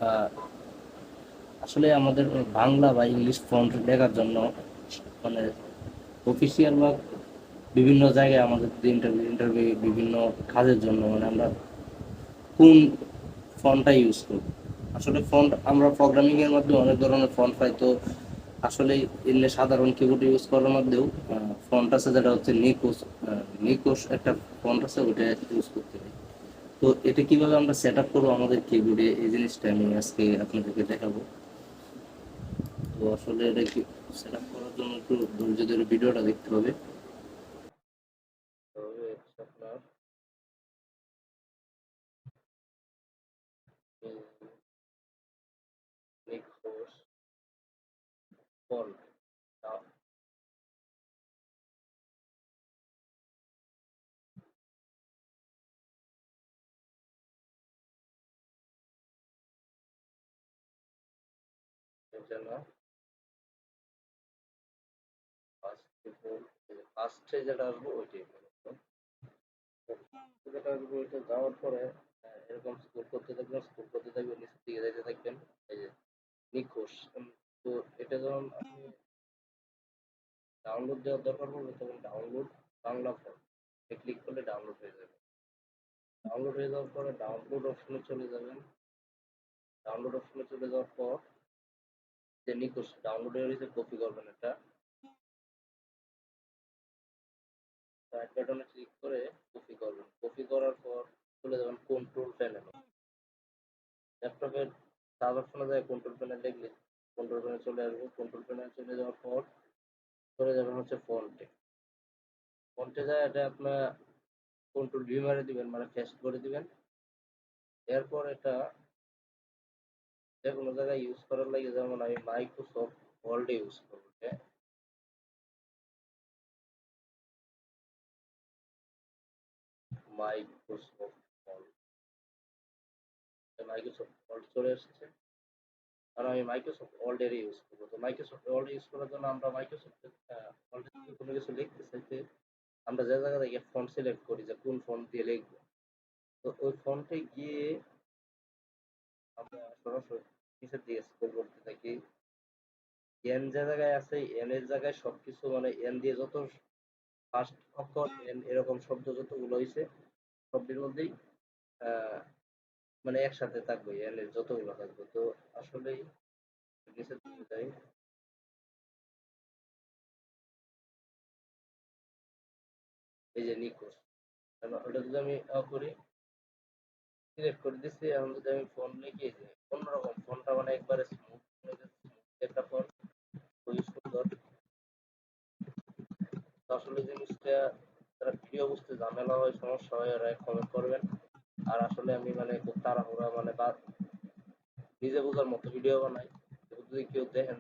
আহ, আসলে আমাদের বাংলা বা ইংলিশ ফন্ট লেখার জন্য মানে অফিসিয়াল বা বিভিন্ন জায়গায় আমাদের ইন্টারভিউ বিভিন্ন কাজের জন্য মানে আমরা কোন ফন্টটা ইউজ করব। আসলে ফন্ট আমরা প্রোগ্রামিং এর মধ্যে অনেক ধরনের ফন্ট পাই, তো আসলে এমনি সাধারণ কিবোর্ড ইউজ করার মধ্যেও ফন্ট আছে যেটা হচ্ছে নিকোস। নিকোস একটা ফন্ট আছে, ওটা ইউজ করতে হয়। তো এটা কিভাবে আমরা সেট আপ করবো আমাদের কিবোর্ডে, এই জিনিসটা আমি আজকে আপনাদেরকে দেখাবো। তো আসলে এটা কি সেট আপ করার জন্য একটু ধৈর্য ধরে ভিডিওটা দেখতে হবে। তবে হচ্ছে আপনার নিকোস ফন্ট এর জন্য ফার্স্টে যেটা আসবো ওইটাই করবো। যেটা আসবো ওইটা যাওয়ার পরে এরকম স্কুল করতে থাকবেন নিচের দিকে যাইতে থাকবেন। এই যে নিখোঁজ। তো এটা যখন আপনি ডাউনলোড দেওয়ার দরকার পড়বে তখন ডাউনলোড বাংলা ফর্ম ক্লিক করলে ডাউনলোড হয়ে যাবে। ডাউনলোড হয়ে যাওয়ার পরে ডাউনলোড অপশনে চলে যাবেন। ডাউনলোড অপশনে চলে যাওয়ার পর যে নিখোঁজ ডাউনলোড হয়ে গেছে কপি করবেন এটা। রাইট বাটনে ক্লিক করে কপি করবেন। কপি করার পর চলে যাবেন কন্ট্রোল প্যানেলে। ল্যাপটপের সার্চ অপশনে যায় কন্ট্রোল প্যানেল দেখলে কন্ট্রোল প্যানেল চলে আসবে। কন্ট্রোল প্যানেল চলে যাওয়ার পর চলে যাবেন হচ্ছে ফন্টে। ফন্টে যায় এটা আপনার কন্ট্রোল ভি মারে দিবেন, মানে পেস্ট করে দিবেন। এরপর এটা যেকোনো জায়গায় ইউজ করার লাগে, যেমন আমি মাইক্রোসফট ওয়ার্ড ইউজ করবো। হ্যাঁ, মাইক্রোসফট ওয়ার্ড, মাইক্রোসফট ওয়ার্ড চলে এসেছে। কারণ আমি মাইক্রোসফট ওয়ার্ড এর ইউজ করবো। তো মাইক্রোসফট ওয়ার্ড ইউজ করার জন্য আমরা মাইক্রোসফট ওয়ার্ড কোনো কিছু লিখতে চাইতে আমরা যে জায়গা থেকে ফন্ট সিলেক্ট করি যে কোন ফন্ট দিয়ে লিখবো, তো ওই ফন্টে গিয়ে আমরা সরাসরি নিচের দিকে স্ক্রল করতে থাকি। এন যে জায়গায় আছে এন এর জায়গায় সবকিছু মানে এন দিয়ে যত ফার্স্ট অক্ষর এন এরকম শব্দ যতগুলো হয়েছে সবটির মধ্যেই আহ, মানে একসাথে থাকবে এন এর যতগুলো থাকবে। তো আসলেই নিচের দিকে যাই। এই যে নিকোস, ওটা যদি আমি করি সিলেক্ট করে দিচ্ছি। এখন যদি আমি ফোন লিখি যে অন্যরকম ফোনটা মানে একবারে স্মুথ একটা ফোন, খুবই সুন্দর। তো আসলে জিনিসটা যারা ভিডিও বুঝতে ঝামেলা হয় সমস্যা হয় ওরা কমেন্ট করবেন। আর আসলে আমি মানে খুব তাড়াহুড়া মানে বা নিজে বোঝার মতো ভিডিও বানাই। যদি কেউ দেখেন